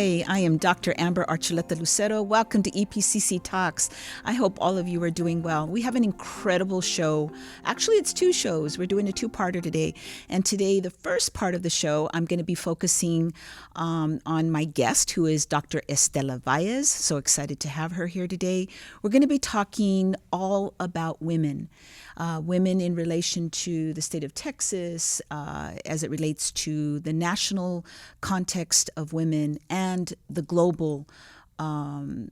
Hi, I am Dr. Amber Archuleta Lucero. Welcome to EPCC Talks. I hope all of you are doing well. We have an incredible show. Actually, it's two shows. We're doing a two-parter today. And today, the first part of the show, I'm going to be focusing on my guest, who is Dr. Estella Valles. So excited to have her here today. We're going to be talking all about women. Women in relation to the state of Texas, as it relates to the national context of women and the global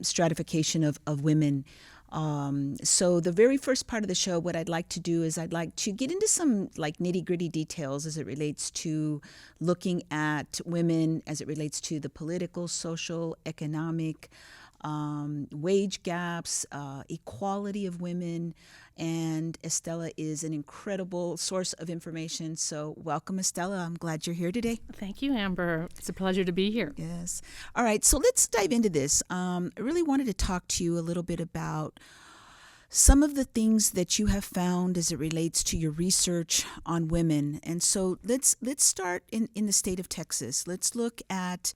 stratification of women. So the very first part of the show, what I'd like to do is I'd like to get into some like nitty-gritty details as it relates to looking at women, as it relates to the political, social, economic, wage gaps, equality of women. And Estella is an incredible source of information. So welcome, Estella. I'm glad you're here today. Thank you, Amber. It's a pleasure to be here. Yes. All right. So let's dive into this. I really wanted to talk to you a little bit about some of the things that you have found as it relates to your research on women. And so let's start in the state of Texas. Let's look at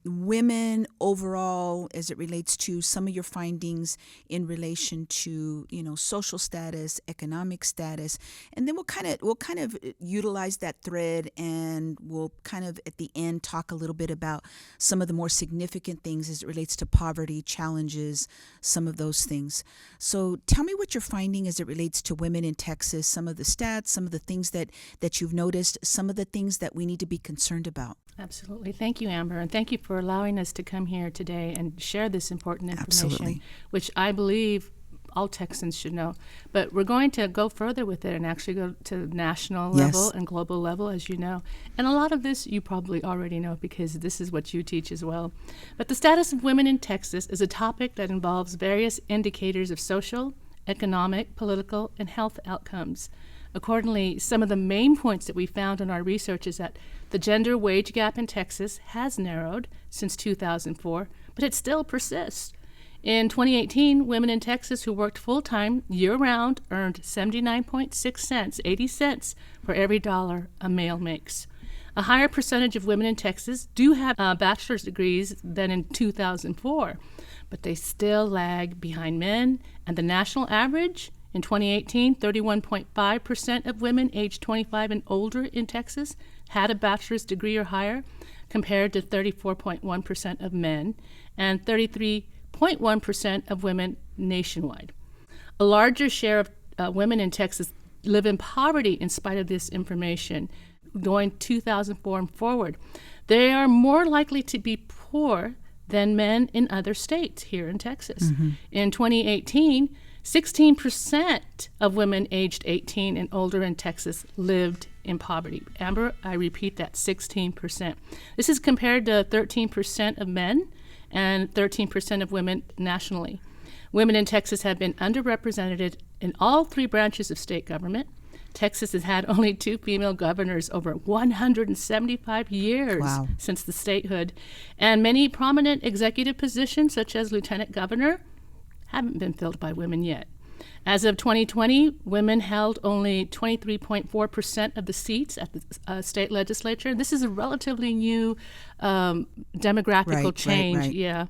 women overall as it relates to some of your findings in relation to, social status, economic status, and then we'll kind of utilize that thread, and we'll kind of at the end talk a little bit about some of the more significant things as it relates to poverty, challenges, some of those things. So tell me what you're finding as it relates to women in Texas, some of the stats, some of the things that you've noticed, some of the things that we need to be concerned about. Absolutely. Thank you, Amber, and thank you for allowing us to come here today and share this important information, Absolutely. Which I believe all Texans should know. But we're going to go further with it and actually go to national level Yes. and global level, as you know. And a lot of this you probably already know because this is what you teach as well. But the status of women in Texas is a topic that involves various indicators of social, economic, political, and health outcomes. Accordingly, some of the main points that we found in our research is that the gender wage gap in Texas has narrowed since 2004, but it still persists. In 2018, women in Texas who worked full-time year-round earned 79.6 cents, 80 cents for every dollar a male makes. A higher percentage of women in Texas do have bachelor's degrees than in 2004, but they still lag behind men, and the national average in 2018, 31.5% of women aged 25 and older in Texas had a bachelor's degree or higher, compared to 34.1% of men and 33.1% of women nationwide. A larger share of women in Texas live in poverty in spite of this information. Going 2004 and forward, they are more likely to be poor than men in other states here in Texas. Mm-hmm. In 2018, 16% of women aged 18 and older in Texas lived in poverty. Amber, I repeat that, 16%. This is compared to 13% of men and 13% of women nationally. Women in Texas have been underrepresented in all three branches of state government. Texas has had only 2 female governors over 175 years Wow. since the statehood, and many prominent executive positions, such as lieutenant governor, haven't been filled by women yet. As of 2020, women held only 23.4% of the seats at the state legislature. This is a relatively new demographical change. Right. Yeah.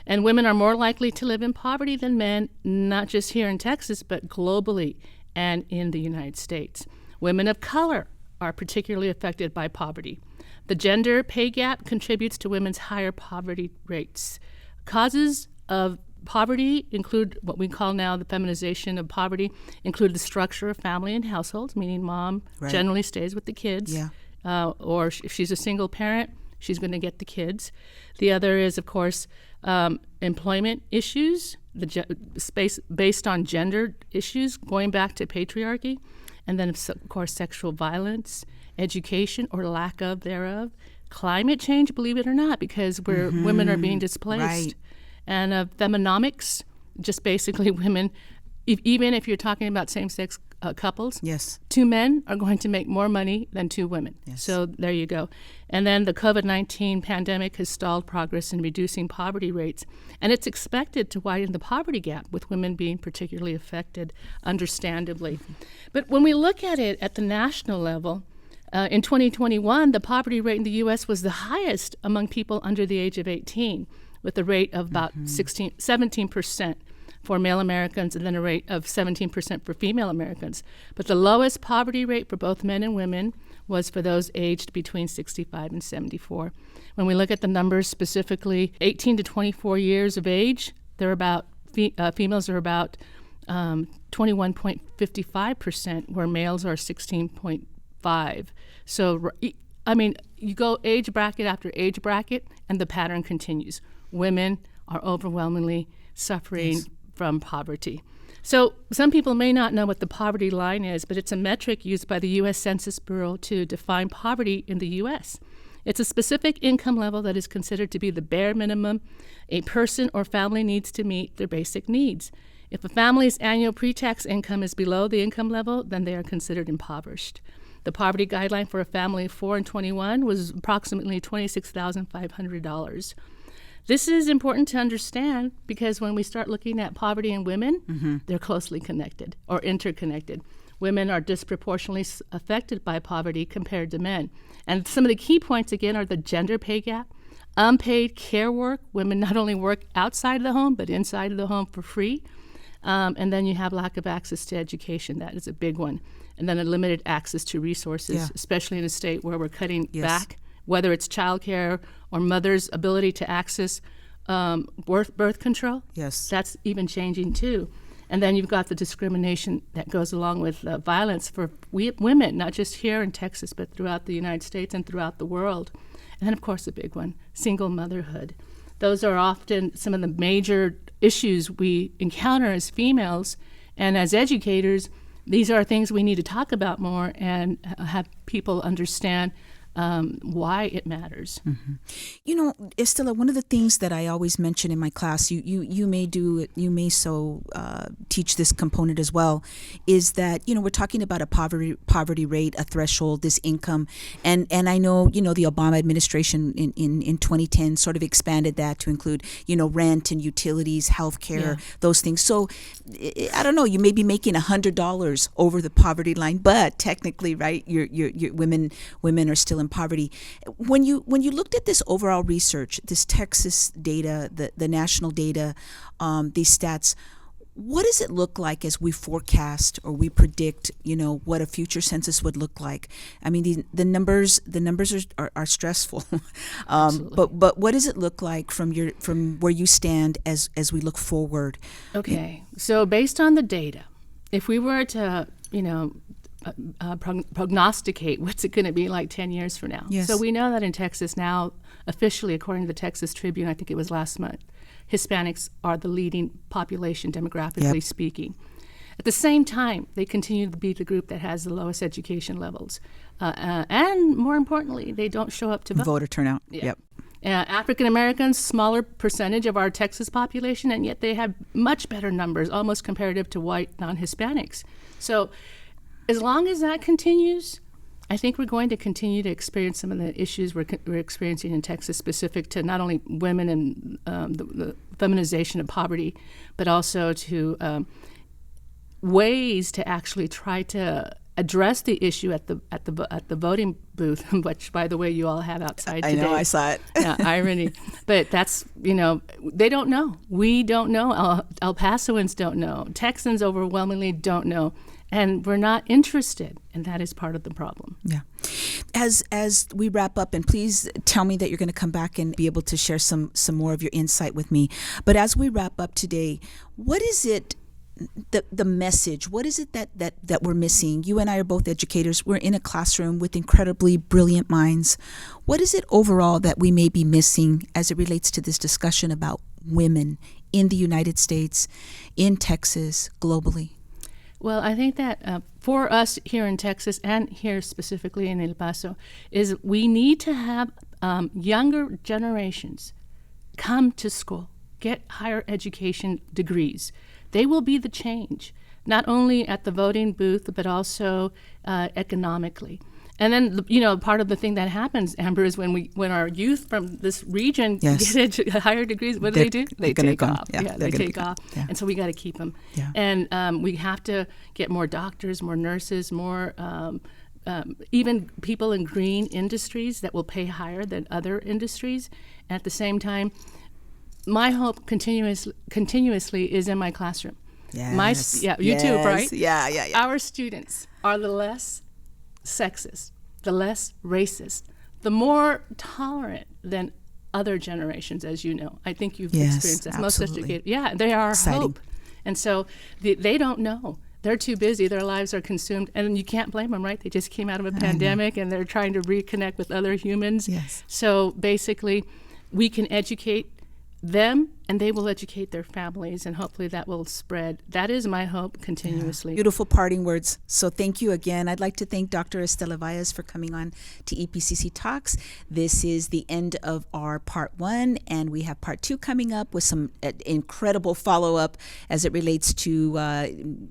And women are more likely to live in poverty than men, not just here in Texas, but globally and in the United States. Women of color are particularly affected by poverty. The gender pay gap contributes to women's higher poverty rates. Causes of poverty include what we call now the feminization of poverty, include the structure of family and households, meaning mom generally stays with the kids, or if she's a single parent, she's going to get the kids. The other is, of course, employment issues, space based on gender issues, going back to patriarchy, and then, of course, sexual violence, education or lack of thereof, climate change, believe it or not, because women are being displaced. Right. And feminomics, just basically women, even if you're talking about same-sex couples, Yes. 2 men are going to make more money than 2 women. Yes. So there you go. And then the COVID-19 pandemic has stalled progress in reducing poverty rates, and it's expected to widen the poverty gap, with women being particularly affected, understandably. But when we look at it at the national level, In 2021, the poverty rate in the U.S. was the highest among people under the age of 18, with a rate of about 17% for male Americans and then a rate of 17% for female Americans. But the lowest poverty rate for both men and women was for those aged between 65 and 74. When we look at the numbers specifically, 18 to 24 years of age, they're about females are about 21.55%, where males are 16.5. So, I mean, you go age bracket after age bracket, and the pattern continues. Women are overwhelmingly suffering from poverty. So some people may not know what the poverty line is, but it's a metric used by the U.S. Census Bureau to define poverty in the U.S. It's a specific income level that is considered to be the bare minimum a person or family needs to meet their basic needs. If a family's annual pre-tax income is below the income level, then they are considered impoverished. The poverty guideline for a family of 4 and 21 was approximately $26,500. This is important to understand because when we start looking at poverty in women, they're closely connected or interconnected. Women are disproportionately affected by poverty compared to men. And some of the key points, again, are the gender pay gap, unpaid care work. Women not only work outside of the home, but inside of the home for free. And then you have lack of access to education. That is a big one. And then a limited access to resources, especially in a state where we're cutting back, whether it's childcare or mothers' ability to access birth control. That's even changing too. And then you've got the discrimination that goes along with violence for women, not just here in Texas, but throughout the United States and throughout the world. And then, of course, the big one, single motherhood. Those are often some of the major issues we encounter as females. And as educators, these are things we need to talk about more and have people understand why it matters. You know, Estella, one of the things that I always mention in my class, you may teach this component as well, is that, you know, we're talking about a poverty rate, a threshold, this income, and I know, you know, the Obama administration in 2010 sort of expanded that to include, you know, rent and utilities, healthcare, those things. So I don't know, you may be making $100 over the poverty line, but technically, right, your women are still in poverty. When you looked at this overall research, this Texas data, the national data, these stats, what does it look like as we forecast or we predict, you know, what a future census would look like? I mean, the numbers are stressful, but what does it look like from where you stand as we look forward? Okay, so based on the data, if we were to, you know, prognosticate what's it going to be like 10 years from now. So we know that in Texas now, officially, according to the Texas Tribune, I think it was last month, Hispanics are the leading population demographically speaking. At the same time, they continue to be the group that has the lowest education levels. And more importantly, they don't show up to vote. Voter turnout. African Americans, smaller percentage of our Texas population, and yet they have much better numbers, almost comparative to white non-Hispanics. So as long as that continues, I think we're going to continue to experience some of the issues we're experiencing in Texas, specific to not only women and the feminization of poverty, but also to ways to actually try to address the issue at the voting booth, which, by the way, you all have outside today. I know, I saw it. Irony. But that's, you know, they don't know. We don't know. El Pasoans don't know. Texans overwhelmingly don't know. And we're not interested, and that is part of the problem. As we wrap up, and please tell me that you're going to come back and be able to share some more of your insight with me. But as we wrap up today, what is it, the message, what is it that we're missing? You and I are both educators. We're in a classroom with incredibly brilliant minds. What is it overall that we may be missing as it relates to this discussion about women in the United States, in Texas, globally? Well, I think that for us here in Texas and here specifically in El Paso is we need to have younger generations come to school, get higher education degrees. They will be the change, not only at the voting booth, but also economically. And then, you know, part of the thing that happens, Amber, is when our youth from this region get higher degrees, what do? They take off. They take off. And so we got to keep them. And we have to get more doctors, more nurses, more even people in green industries that will pay higher than other industries. At the same time, my hope continuously is in my classroom. Yes. You too, right? Yeah. Our students are the less sexist, the less racist, the more tolerant than other generations, as you know. I think you've experienced that. Most educated. Yeah, they are Exciting. hope. And so they don't know. They're too busy. Their lives are consumed. And you can't blame them, right? They just came out of a pandemic and they're trying to reconnect with other humans. Yes. So basically, we can educate them and they will educate their families, and hopefully that will spread. That is my hope continuously. Beautiful parting words. So thank you again. I'd like to thank Dr. Estella Valles for coming on to EPCC Talks. This is the end of our part 1, and we have part 2 coming up with some incredible follow-up as it relates to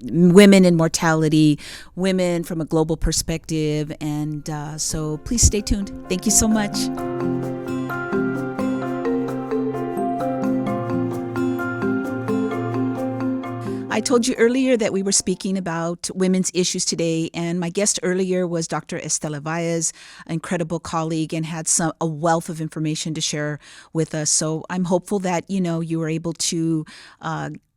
women and mortality, women from a global perspective, and so please stay tuned. Thank you so much. I told you earlier that we were speaking about women's issues today, and my guest earlier was Dr. Estella Valles, an incredible colleague, and had a wealth of information to share with us. So I'm hopeful that you were able to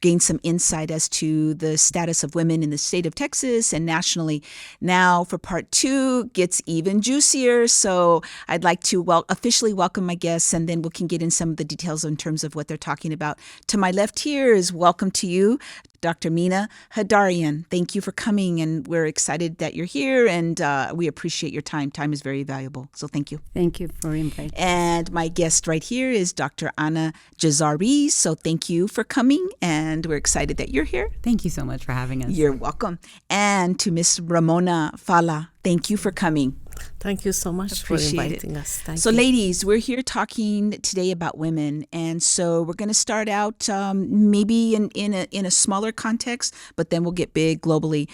gain some insight as to the status of women in the state of Texas and nationally. Now for part 2 gets even juicier. So I'd like to officially welcome my guests, and then we can get in some of the details in terms of what they're talking about. To my left here is welcome to you, Dr. Mina Haidarian. Thank you for coming, and we're excited that you're here, and we appreciate your time. Time is very valuable, so thank you. Thank you for inviting. And my guest right here is Dr. Jezari. So thank you for coming, and we're excited that you're here. Thank you so much for having us. You're welcome. And to Miss Ramona Fallah, thank you for coming. Thank you so much for inviting us. Thank you. you. Ladies, we're here talking today about women, and so we're going to start out maybe in a smaller context, but then we'll get big globally.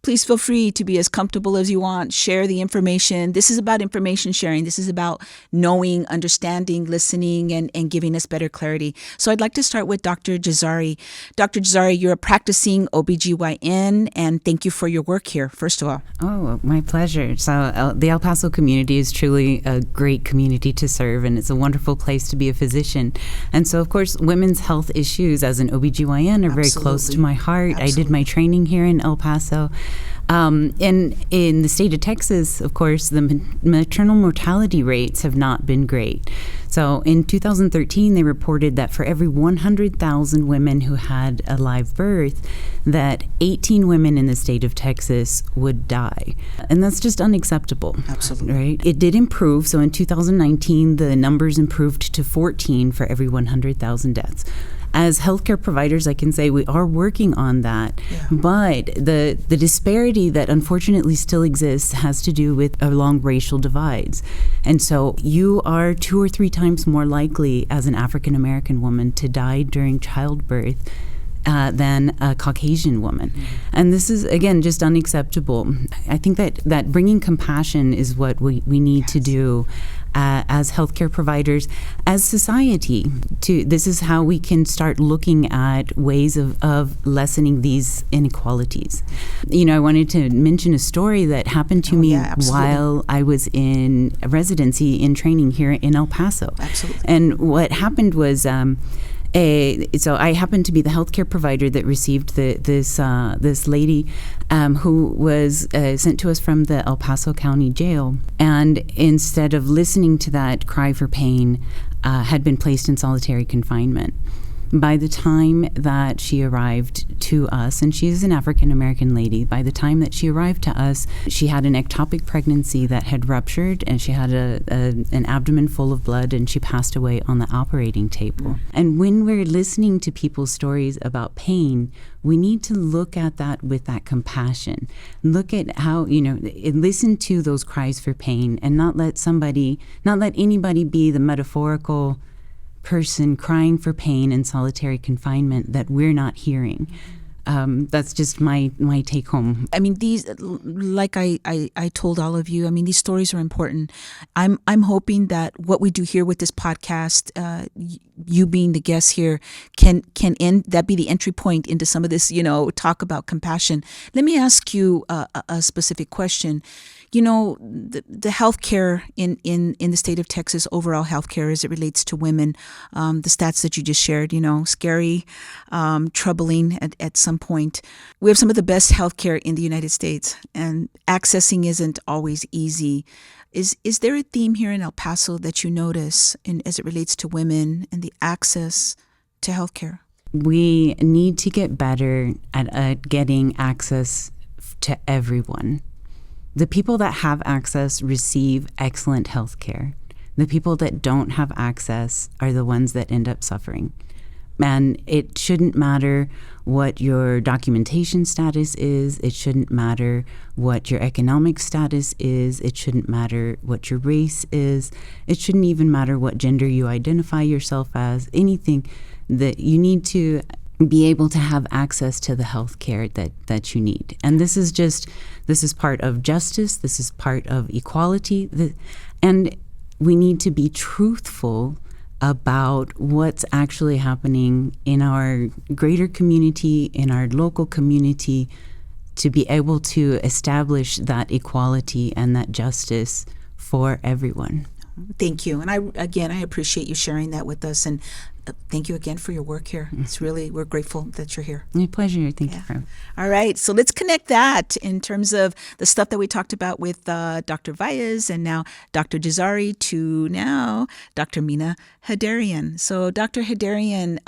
Please feel free to be as comfortable as you want. Share the information. This is about information sharing. This is about knowing, understanding, listening, and giving us better clarity. So I'd like to start with Dr. Jezari. Dr. Jezari, you're a practicing OBGYN, and thank you for your work here, first of all. Oh, my pleasure. So the El Paso community is truly a great community to serve, and it's a wonderful place to be a physician. And so, of course, women's health issues as an OBGYN are very close to my heart. Absolutely. I did my training here in El Paso. In the state of Texas, of course, the maternal mortality rates have not been great. So in 2013, they reported that for every 100,000 women who had a live birth, that 18 women in the state of Texas would die. And that's just unacceptable. Absolutely. Right? It did improve. So in 2019, the numbers improved to 14 for every 100,000 deaths. As healthcare providers, I can say we are working on that, but the disparity that unfortunately still exists has to do with along racial divides. And so you are 2 or 3 times more likely as an African American woman to die during childbirth than a Caucasian woman. Mm-hmm. And this is, again, just unacceptable. I think that bringing compassion is what we need to do as healthcare providers, as society. This is how we can start looking at ways of lessening these inequalities. I wanted to mention a story that happened to me while I was in residency in training here in El Paso. Absolutely. And what happened was so I happened to be the healthcare provider that received this lady who was sent to us from the El Paso County Jail, and instead of listening to that cry for pain, had been placed in solitary confinement. By the time that she arrived to us, and she's an African American lady, by the time that she arrived to us, she had an ectopic pregnancy that had ruptured, and she had an abdomen full of blood, and she passed away on the operating table. And when we're listening to people's stories about pain, we need to look at that with that compassion. Look at how, listen to those cries for pain, and not let anybody be the metaphorical person crying for pain in solitary confinement that we're not hearing. That's just my take home. I mean, these, like I told all of you, I mean, these stories are important. I'm hoping that what we do here with this podcast, you being the guest here, can that be the entry point into some of this, talk about compassion. Let me ask you a specific question. the healthcare in the state of Texas, overall healthcare as it relates to women, the stats that you just shared, scary, troubling at some point. We have some of the best healthcare in the United States, and accessing isn't always easy. Is there a theme here in El Paso that you notice as it relates to women and the access to healthcare? We need to get better at getting access to everyone. The people that have access receive excellent health care. The people that don't have access are the ones that end up suffering. And it shouldn't matter what your documentation status is. It shouldn't matter what your economic status is. It shouldn't matter what your race is. It shouldn't even matter what gender you identify yourself as. Anything that you need to be able to have access to the health care that you need. And this is part of justice. This is part of equality. And we need to be truthful about what's actually happening in our greater community, in our local community, to be able to establish that equality and that justice for everyone. Thank you. And I appreciate you sharing that with us. And thank you again for your work here. It's really, we're grateful that you're here. My pleasure. Thank you. All right. So let's connect that in terms of the stuff that we talked about with Dr. Valles and now Dr. Jezari to now Dr. Mina Haidarian. So Dr. Haidarian,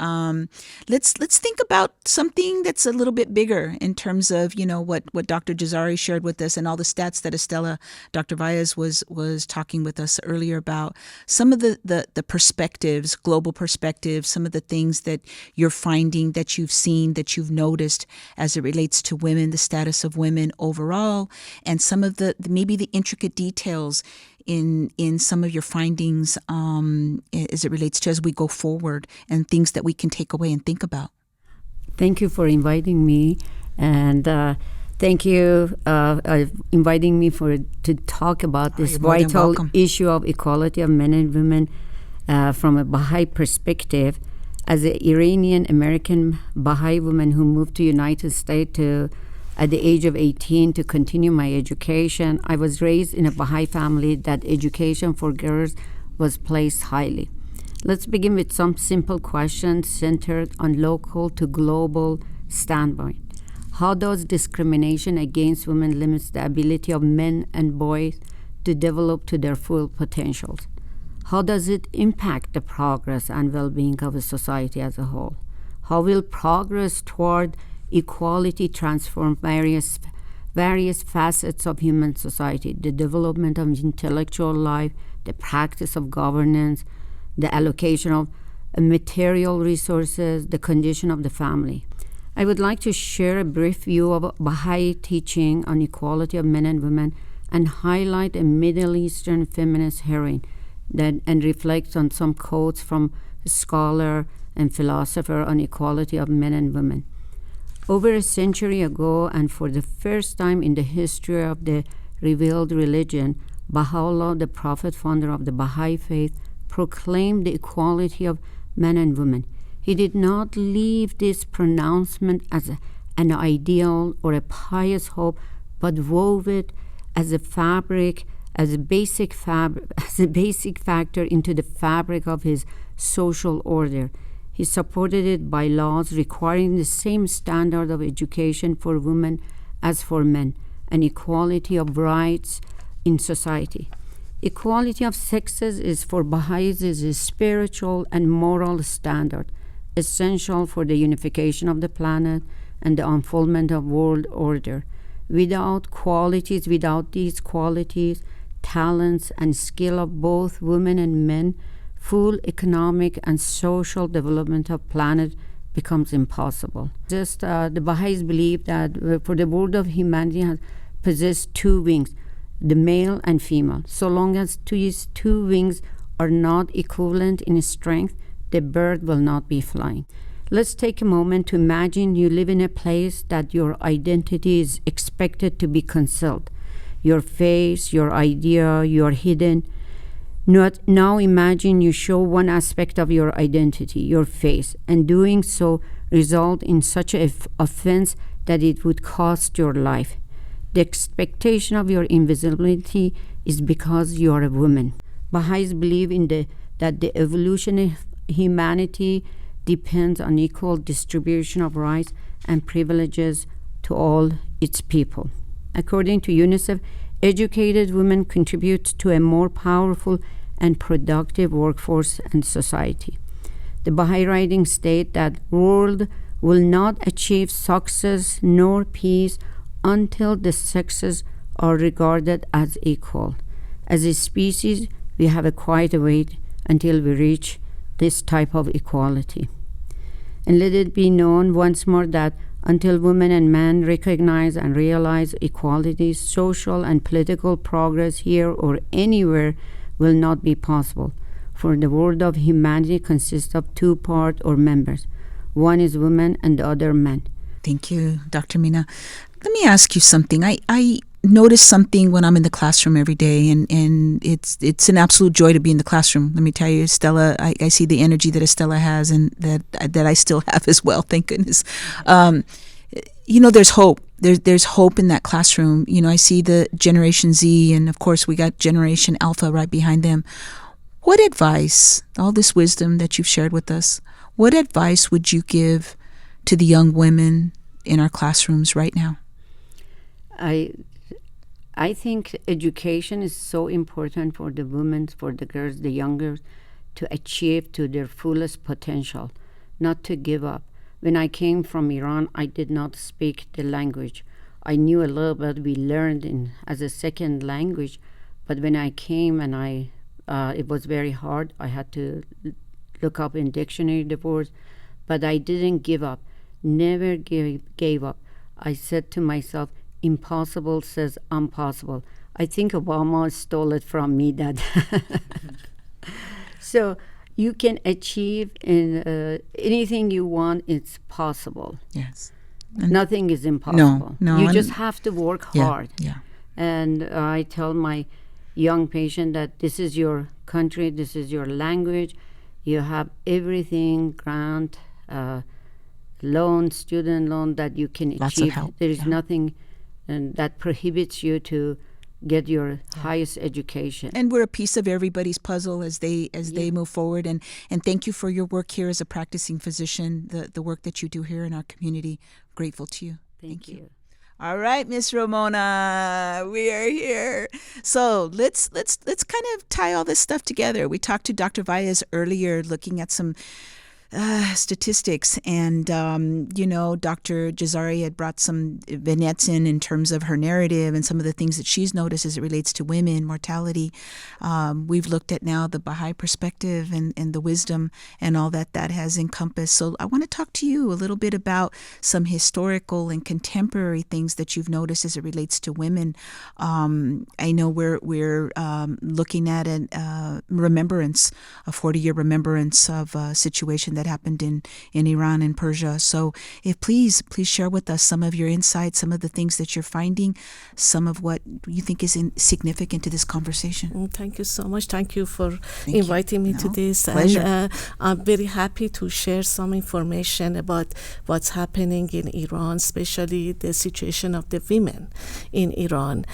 let's think about something that's a little bit bigger in terms of, what Dr. Jezari shared with us and all the stats that Estella, Dr. Valles was talking with us earlier about. Some of the perspectives, global perspectives, some of the things that you're finding, that you've seen, that you've noticed as it relates to women, the status of women overall, and some of maybe the intricate details in some of your findings as it relates to as we go forward and things that we can take away and think about. Thank you for inviting me, and thank you inviting me to talk about this vital issue of equality of men and women from a Baha'i perspective. As an Iranian American Baha'i woman who moved to United States at the age of 18 to continue my education, I was raised in a Baha'i family that education for girls was placed highly. Let's begin with some simple questions centered on local to global standpoint. How does discrimination against women limit the ability of men and boys to develop to their full potentials? How does it impact the progress and well-being of a society as a whole? How will progress toward equality transform various facets of human society, the development of intellectual life, the practice of governance, the allocation of material resources, the condition of the family? I would like to share a brief view of Baha'i teaching on equality of men and women and highlight a Middle Eastern feminist heroine and reflect on some quotes from a scholar and philosopher on equality of men and women. Over a century ago, and for the first time in the history of the revealed religion, Baha'u'llah, the prophet founder of the Baha'i faith, proclaimed the equality of men and women. He did not leave this pronouncement as an ideal or a pious hope, but wove it as a fabric, as a basic factor into the fabric of his social order. He supported it by laws requiring the same standard of education for women as for men, and equality of rights in society. Equality of sexes is for Baha'is is a spiritual and moral standard, essential for the unification of the planet and the unfoldment of world order. Without these qualities, talents, and skill of both women and men, full economic and social development of planet becomes impossible. The Baha'is believe that for the world of humanity has possessed two wings, the male and female. So long as these two wings are not equivalent in strength, the bird will not be flying. Let's take a moment to imagine you live in a place that your identity is expected to be concealed. Your face, your idea, you are hidden. Now imagine you show one aspect of your identity, your face, and doing so result in such an offense that it would cost your life. The expectation of your invisibility is because you are a woman. Baha'is believe that the evolution of humanity depends on equal distribution of rights and privileges to all its people. According to UNICEF, educated women contribute to a more powerful and productive workforce and society. The Baha'i writings state that world will not achieve success nor peace until the sexes are regarded as equal. As a species, we have a quite a wait until we reach this type of equality. And let it be known once more that until women and men recognize and realize equality, social and political progress here or anywhere will not be possible. For the world of humanity consists of two parts or members. One is women and the other men. Thank you, Dr. Mina. Let me ask you something. I notice something when I'm in the classroom every day, and it's an absolute joy to be in the classroom. Let me tell you, Estella, I see the energy that Estella has and that I still have as well, thank goodness. There's hope. There's hope in that classroom. I see the Generation Z, and of course we got Generation Alpha right behind them. What advice, all this wisdom that you've shared with us, what advice would you give to the young women in our classrooms right now? I think education is so important for the women, for the girls, the young girls, to achieve to their fullest potential, not to give up. When I came from Iran, I did not speak the language. I knew a little bit, we learned as a second language, but when I came and it was very hard. I had to look up in dictionary the words, but I didn't give up, never gave up. I said to myself, impossible says impossible. I think Obama stole it from me that. So you can achieve in anything you want, it's possible. Yes. And nothing is impossible. No. You just have to work hard. Yeah. And I tell my young patient that this is your country, this is your language, you have everything, grant, loan, student loan that you can Lots achieve. Of help. There is nothing that prohibits you to get your highest education. And we're a piece of everybody's puzzle as they move forward. And thank you for your work here as a practicing physician, the work that you do here in our community. Grateful to you. Thank you. All right, Miss Ramona, we are here. So let's kind of tie all this stuff together. We talked to Dr. Valles earlier, looking at some statistics, and Dr. Jezari had brought some vignettes in terms of her narrative and some of the things that she's noticed as it relates to women, mortality. We've looked at now the Baha'i perspective and the wisdom and all that has encompassed. So I want to talk to you a little bit about some historical and contemporary things that you've noticed as it relates to women. I know we're looking at a remembrance, a 40-year remembrance of a situation that happened in Iran and Persia. So if please share with us some of your insights, some of the things that you're finding, some of what you think is significant to this conversation. Thank you so much. Thank you for inviting me to this. Pleasure. And I'm very happy to share some information about what's happening in Iran, especially the situation of the women in Iran.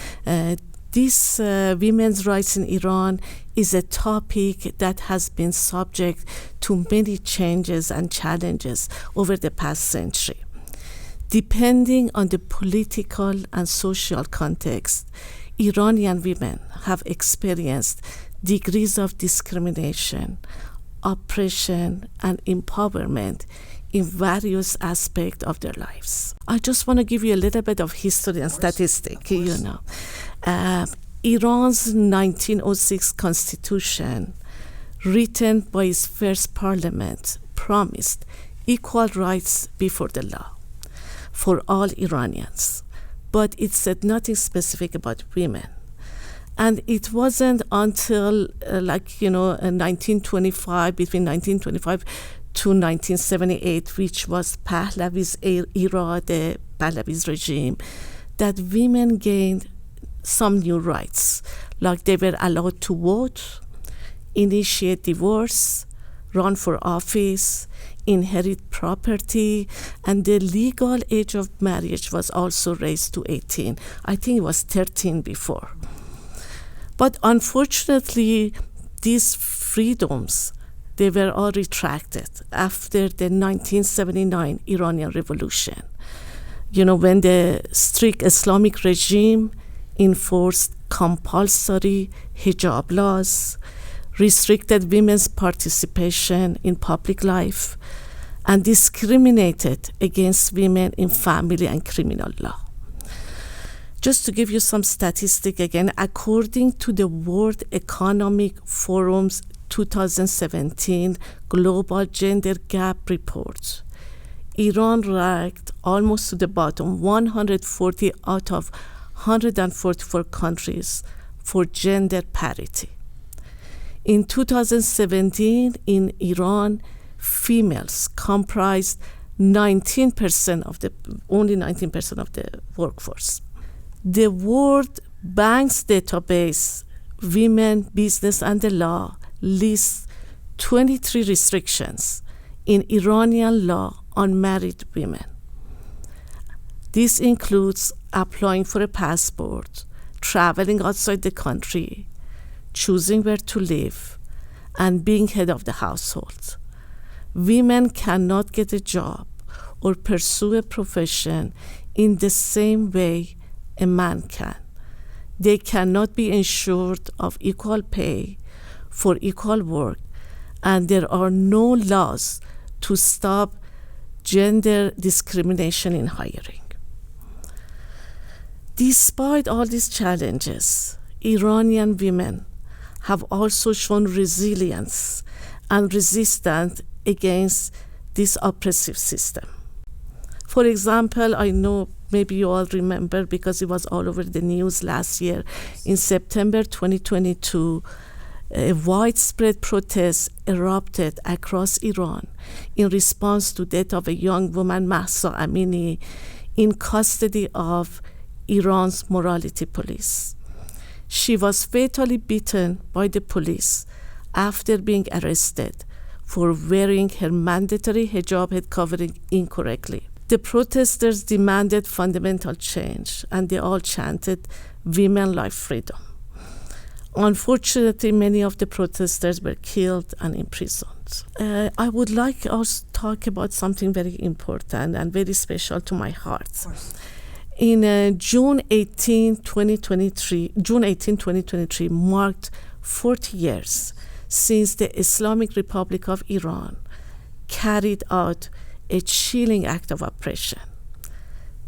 This women's rights in Iran is a topic that has been subject to many changes and challenges over the past century. Depending on the political and social context, Iranian women have experienced degrees of discrimination, oppression, and empowerment in various aspects of their lives. I just want to give you a little bit of history and statistic, Iran's 1906 constitution, written by its first parliament, promised equal rights before the law for all Iranians, but it said nothing specific about women. And it wasn't until 1925, between 1925 to 1978, which was Pahlavi's era, the Pahlavi's regime, that women gained some new rights, like they were allowed to vote, initiate divorce, run for office, inherit property, and the legal age of marriage was also raised to 18. I think it was 13 before. But unfortunately, these freedoms, they were all retracted after the 1979 Iranian Revolution. When the strict Islamic regime enforced compulsory hijab laws, restricted women's participation in public life, and discriminated against women in family and criminal law. Just to give you some statistic again, according to the World Economic Forum's 2017 Global Gender Gap Report, Iran ranked almost to the bottom, 140 out of 144 countries for gender parity. In 2017, in Iran, females comprised only 19% of the workforce. The World Bank's database, Women, Business and the Law, lists 23 restrictions in Iranian law on married women. This includes applying for a passport, traveling outside the country, choosing where to live, and being head of the household. Women cannot get a job or pursue a profession in the same way a man can. They cannot be ensured of equal pay for equal work, and there are no laws to stop gender discrimination in hiring. Despite all these challenges, Iranian women have also shown resilience and resistance against this oppressive system. For example, I know maybe you all remember because it was all over the news last year. In September 2022, a widespread protest erupted across Iran in response to the death of a young woman, Mahsa Amini, in custody of Iran's morality police. She was fatally beaten by the police after being arrested for wearing her mandatory hijab head covering incorrectly. The protesters demanded fundamental change, and they all chanted, "Women, life, freedom." Unfortunately, many of the protesters were killed and imprisoned. I would like us to talk about something very important and very special to my heart. In June 18, 2023 marked 40 years since the Islamic Republic of Iran carried out a chilling act of oppression.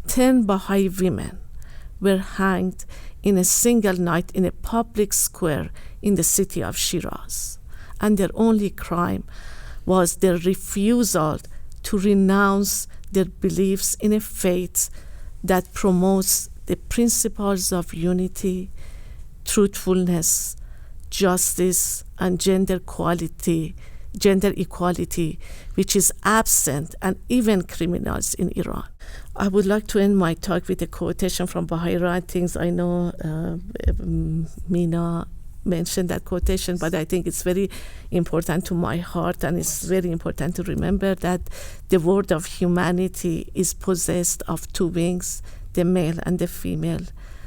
10 Baha'i women were hanged in a single night in a public square in the city of Shiraz, and their only crime was their refusal to renounce their beliefs in a faith that promotes the principles of unity, truthfulness, justice, and gender equality, which is absent and even criminals in Iran. I would like to end my talk with a quotation from Baha'i writings. I know Mina mentioned that quotation, but I think it's very important to my heart, and it's very important to remember that the world of humanity is possessed of two wings, the male and the female.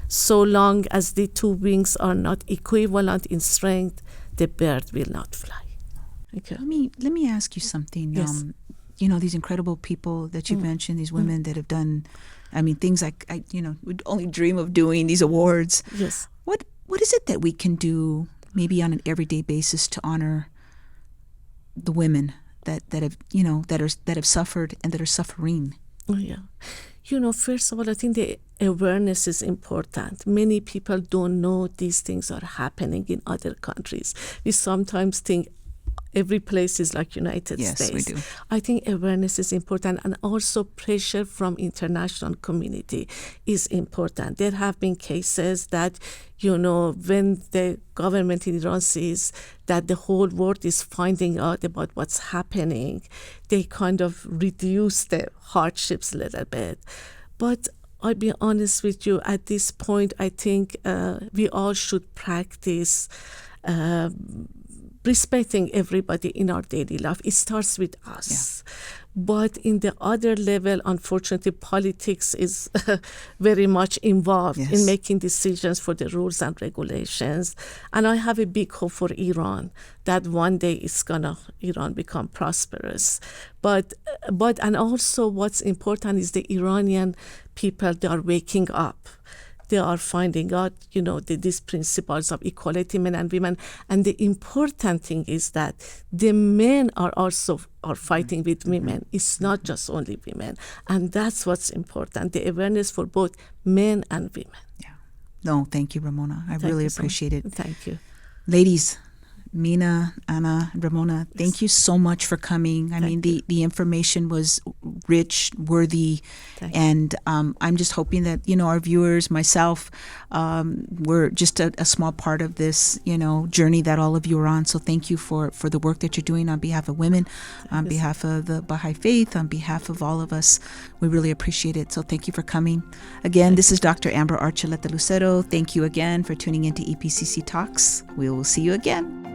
So long as the two wings are not equivalent in strength, the bird will not fly. Okay. Let me ask you something. Yes. These incredible people that you mentioned, these women that have done, things like we'd only dream of doing, these awards. Yes. What is it that we can do, maybe on an everyday basis, to honor the women that have suffered and that are suffering? Oh, yeah. First of all, I think the awareness is important. Many people don't know these things are happening in other countries. We sometimes think every place is like United States. Yes, we do. I think awareness is important, and also pressure from international community is important. There have been cases that, when the government in Iran sees that the whole world is finding out about what's happening, they kind of reduce the hardships a little bit. But I'll be honest with you, at this point, I think we all should practice respecting everybody in our daily life. It starts with us. Yeah. But in the other level, unfortunately, politics is very much involved in making decisions for the rules and regulations. And I have a big hope for Iran that one day Iran become prosperous. But and also what's important is the Iranian people, they are waking up. They are finding out, these principles of equality, men and women. And the important thing is that the men are also fighting with women. It's not just only women. And that's what's important, the awareness for both men and women. Yeah. No, thank you, Ramona. I really appreciate it. Thank you. Ladies, Mina, Anna, Ramona, thank you so much for coming. I mean, the information was rich, worthy, and I'm just hoping that, our viewers, myself, we're just a small part of this, journey that all of you are on. So thank you for the work that you're doing on behalf of women, on behalf of the Baha'i Faith, on behalf of all of us. We really appreciate it. So thank you for coming. Again, this is Dr. Amber Archuleta Lucero. Thank you again for tuning into EPCC Talks. We will see you again.